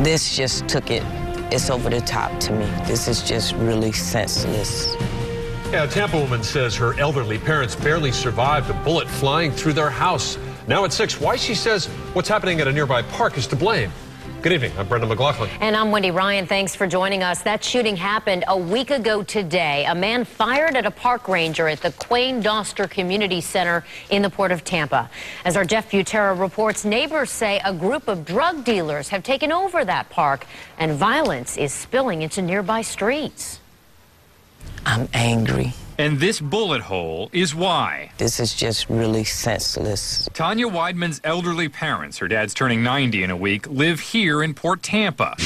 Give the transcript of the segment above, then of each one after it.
This just took it. It's over the top to me. This is just really senseless. Yeah, a Tampa woman says her elderly parents barely survived a bullet flying through their house. Now at 6, why she says what's happening at a nearby park is to blame. Good evening. I'm Brendan McLaughlin. And I'm Wendy Ryan. Thanks for joining us. That shooting happened a week ago today. A man fired at a park ranger at the Quayne Doster Community Center in the Port of Tampa. As our Jeff Butera reports, neighbors say a group of drug dealers have taken over that park, and violence is spilling into nearby streets. I'm angry. And this bullet hole is why. This is just really senseless. Tanya Weidman's elderly parents, her dad's turning 90 in a week, live here in Port Tampa.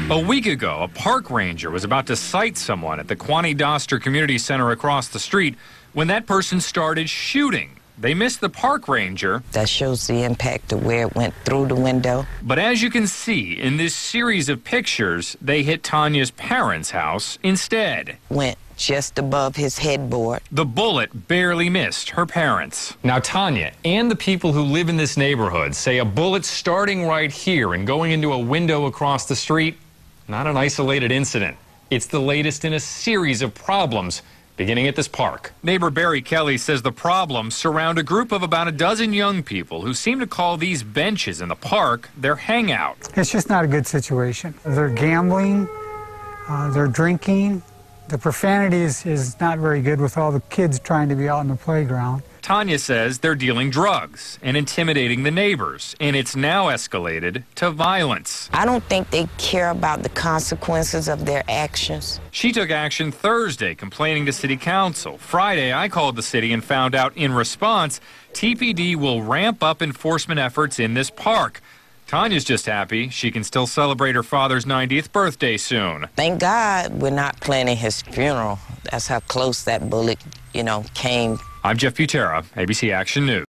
A week ago, a park ranger was about to cite someone at the Quayne Doster Community Center across the street when that person started shooting. They missed the park ranger. That shows the impact of where it went through the window. But as you can see in this series of pictures, they hit Tanya's parents' house instead. Went just above his headboard. The bullet barely missed her parents. Now, Tanya and the people who live in this neighborhood say a bullet starting right here and going into a window across the street, not an isolated incident. It's the latest in a series of problems beginning at this park. Neighbor Barry Kelly says the problems surround a group of about a dozen young people who seem to call these benches in the park their hangout. It's just not a good situation. They're gambling, they're drinking. The profanity is not very good with all the kids trying to be out in the playground. Tanya says they're dealing drugs and intimidating the neighbors, and it's now escalated to violence. I don't think they care about the consequences of their actions. She took action Thursday, complaining to City Council. Friday, I called the city and found out in response, TPD will ramp up enforcement efforts in this park. Tanya's just happy she can still celebrate her father's 90th birthday soon. Thank God we're not planning his funeral. That's how close that bullet, came. I'm Jeff Butera, ABC Action News.